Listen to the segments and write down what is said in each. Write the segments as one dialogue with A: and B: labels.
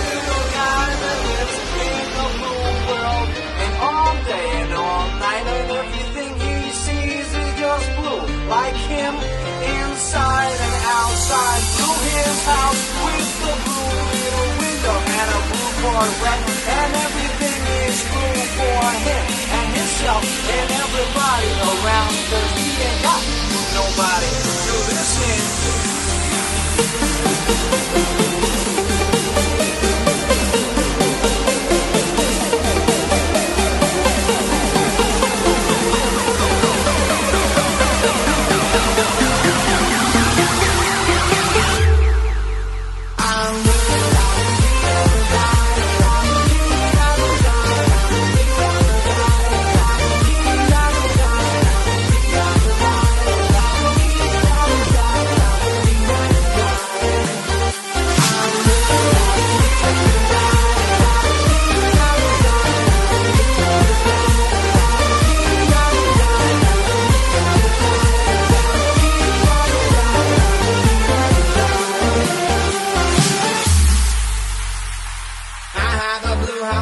A: little guy that lives in the blue world. And all day and all night and everything he sees is just blue. Like him, inside and outside, through his house with the blue little window and a blue Corvette. And everything is blue for him and himself and everybody around, 'cause he ain't got nobody to listen.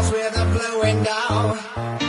A: With a blue window